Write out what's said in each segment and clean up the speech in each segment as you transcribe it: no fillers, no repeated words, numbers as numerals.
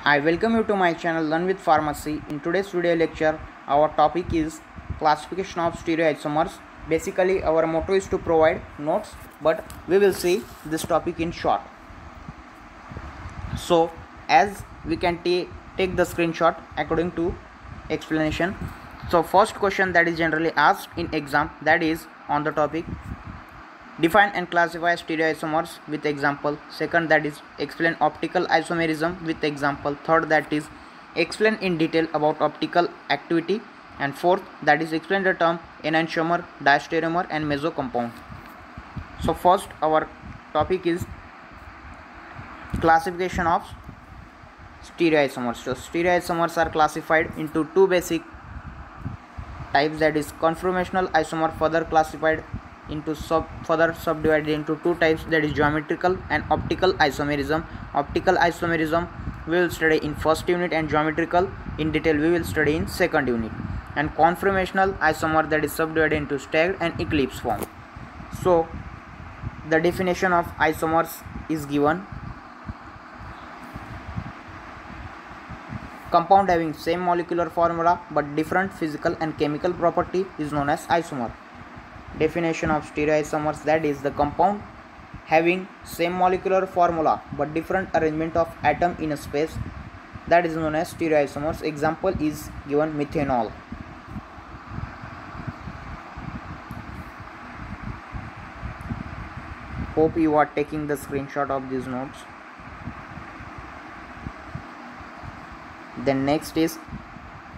I welcome you to my channel Learn with Pharmacy. In today's video lecture, our topic is classification of stereoisomers. Basically, our motto is to provide notes, but we will see this topic in short. So, as we can take the screenshot according to explanation. So, first question that is generally asked in exam, that is on the topic define and classify stereoisomers with example. Second, that is explain optical isomerism with example. Third, that is explain in detail about optical activity. And fourth, that is explain the term enantiomer, diastereomer and mesocompound. So first, our topic is classification of stereoisomers. So stereoisomers are classified into two basic types, that is conformational isomer, further classified into further subdivided into two types, that is geometrical and optical isomerism. Optical isomerism we will study in first unit, and geometrical in detail we will study in second unit. And conformational isomer, that is subdivided into staggered and eclipse form. So the definition of isomers is given: compound having same molecular formula but different physical and chemical property is known as isomer. Definition of stereoisomers, that is the compound having same molecular formula but different arrangement of atom in a space, that is known as stereoisomers. Example is given methanol. Hope you are taking the screenshot of these notes. Then next is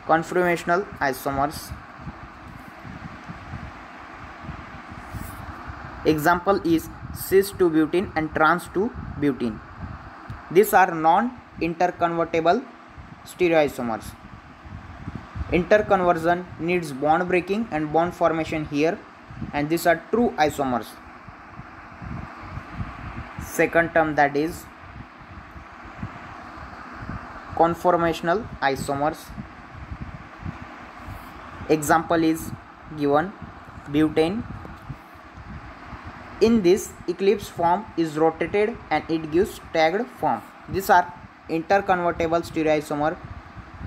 conformational isomers. Example is cis 2-butene and trans 2-butene. These are non-interconvertible stereoisomers. Interconversion needs bond breaking and bond formation here, and these are true isomers. Second term, that is conformational isomers. Example is given butane. In this, eclipse form is rotated and it gives staggered form. These are interconvertible stereoisomer.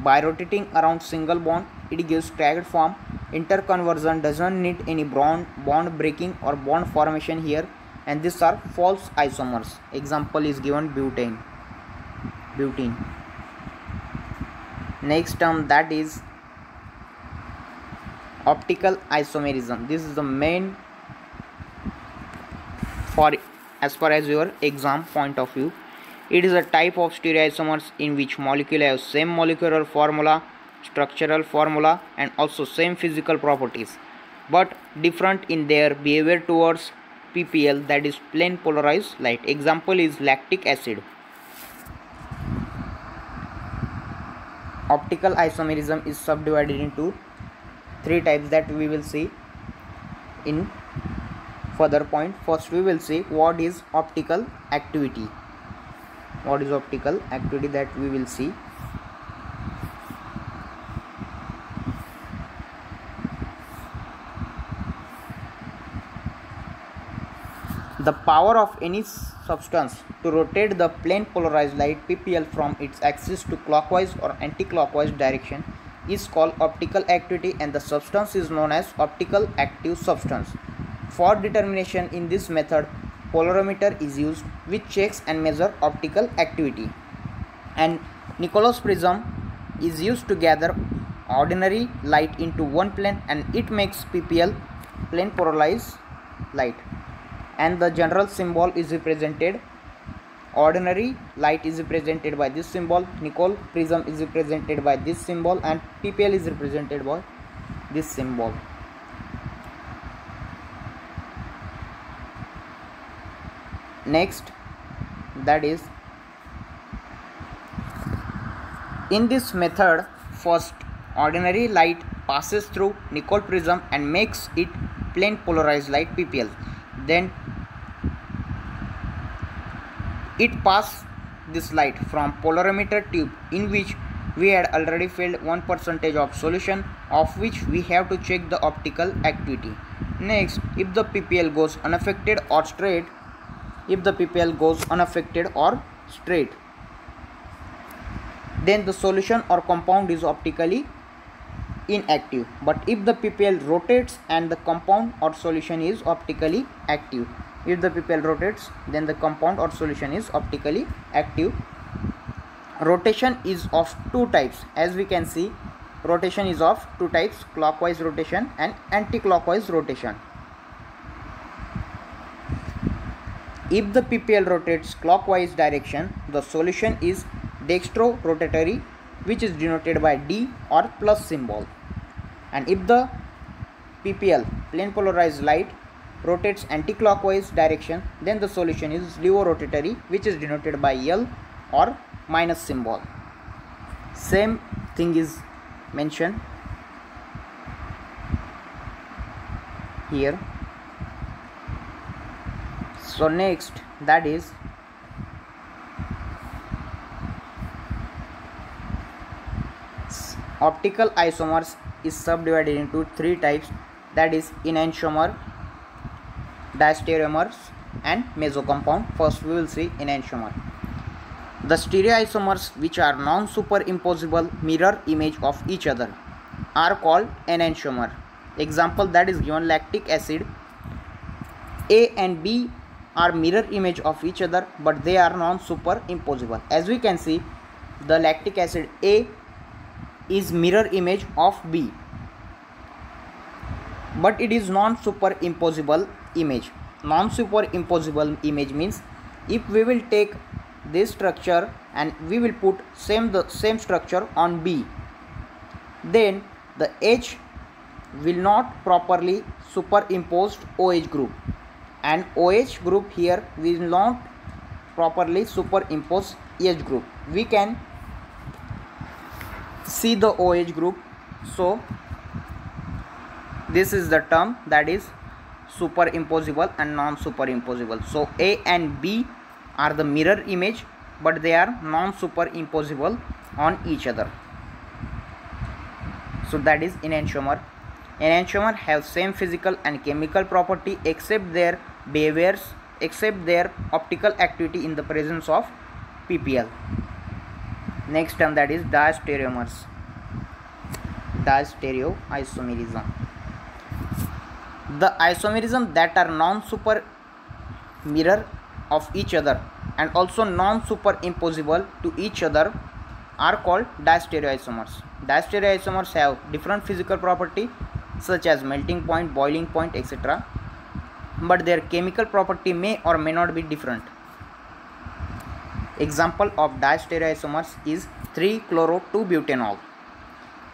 By rotating around single bond, it gives staggered form. Interconversion doesn't need any bond breaking or bond formation here, and these are false isomers. Example is given butane. Next term, that is optical isomerism. This is the main as far as your exam point of view. It is a type of stereoisomers in which molecule have same molecular formula, structural formula and also same physical properties, but different in their behavior towards PPL, that is plane polarized light. Example is lactic acid. Optical isomerism is subdivided into three types that we will see in further point. First, we will see what is optical activity. What is optical activity, that we will see. The power of any substance to rotate the plane polarized light PPL from its axis to clockwise or anti-clockwise direction is called optical activity, and the substance is known as optical active substance. For determination in this method, polarimeter is used which checks and measures optical activity, and Nichols prism is used to gather ordinary light into one plane, and it makes PPL plane polarized light. And the general symbol is represented. Ordinary light is represented by this symbol, Nichols prism is represented by this symbol, and PPL is represented by this symbol. Next, that is in this method, first ordinary light passes through Nichols prism and makes it plane polarized light PPL. Then it passes this light from polarimeter tube, in which we had already filled 1% of solution, of which we have to check the optical activity. Next, if the PPL goes unaffected or straight, then the solution or compound is optically inactive. But if the PPL rotates and the compound or solution is optically active, if the PPL rotates, then the compound or solution is optically active. Rotation is of two types. As we can see, rotation is of two types: clockwise rotation and anti-clockwise rotation. If the PPL rotates clockwise direction, the solution is dextro-rotatory, which is denoted by D or plus symbol. And if the PPL, plane polarized light, rotates anti-clockwise direction, then the solution is levo-rotatory, which is denoted by L or minus symbol. Same thing is mentioned here. So next, that is optical isomers is subdivided into three types, that is enantiomer, diastereomers and mesocompound. First we will see enantiomer. The stereoisomers, which are non-superimposable mirror image of each other, are called enantiomer. Example that is given: lactic acid. A and B are mirror image of each other, but they are non-superimposable. As we can see, the lactic acid A is mirror image of B, but it is non-superimposable image. Non-superimposable image means if we will take this structure and we will put the same structure on B, then the H will not properly superimpose OH group, and OH group here will not properly superimpose H group. We can see the OH group. So this is the term, that is superimposable and non-superimposable. So A and B are the mirror image, but they are non-superimposable on each other. So that is enantiomer. Enantiomer have same physical and chemical property except their behaviors, except their optical activity in the presence of PPL. Next term, that is diastereomers. Diastereoisomerism. The isomerism that are non-super mirror of each other and also non-superimposable to each other are called diastereoisomers. Diastereoisomers have different physical property such as melting point, boiling point, etc., but their chemical property may or may not be different. Example of diastereoisomers is 3-chloro-2-butanol.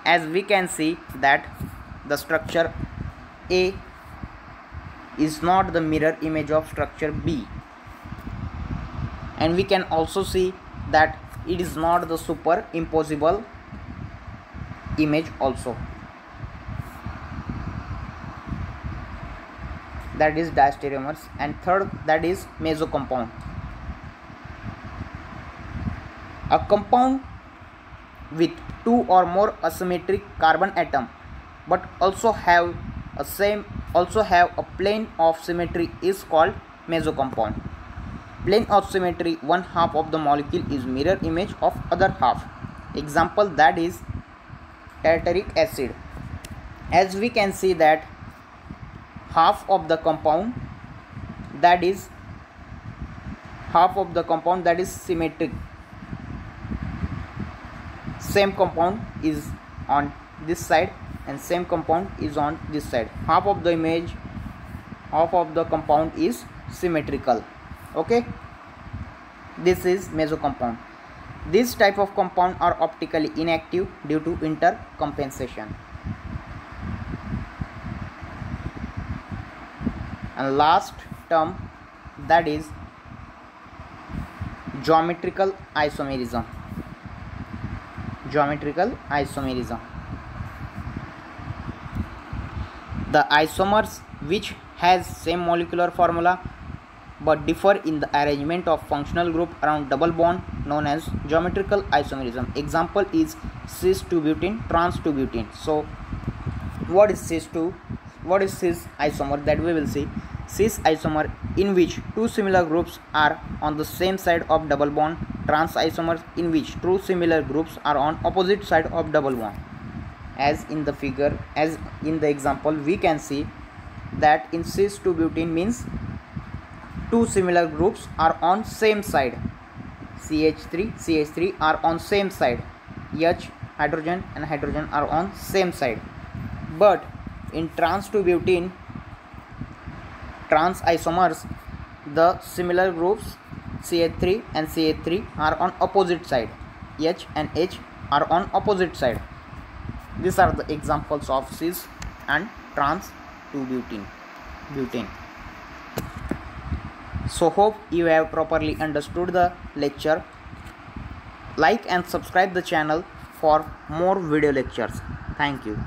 As we can see that the structure A is not the mirror image of structure B, and we can also see that it is not the superimposable image also. That is diastereomers. And third, that is mesocompound. A compound with two or more asymmetric carbon atom but also have a plane of symmetry is called mesocompound. Plane of symmetry, one half of the molecule is mirror image of other half. Example that is tartaric acid. As we can see that half of the compound that is symmetric, same compound is on this side and same compound is on this side. Half of the compound is symmetrical. Okay, this is mesocompound. This type of compound are optically inactive due to intercompensation. And last term, that is geometrical isomerism. Geometrical isomerism. The isomers which has same molecular formula but differ in the arrangement of functional group around double bond known as geometrical isomerism. Example is cis-2-butene, trans-2-butene. So what is cis-2? What is cis isomer? That we will see. Cis isomer in which two similar groups are on the same side of double bond. trans isomers in which two similar groups are on opposite side of double bond. As in the figure, as in the example, we can see that in cis-2-butene means two similar groups are on same side. CH3 are on same side. H hydrogen and hydrogen are on same side. But in trans-2-butene trans isomers, the similar groups CH3 and CH3 are on opposite side. H and H are on opposite side. These are the examples of cis and trans 2-butene. So hope you have properly understood the lecture. Like and subscribe the channel for more video lectures. Thank you.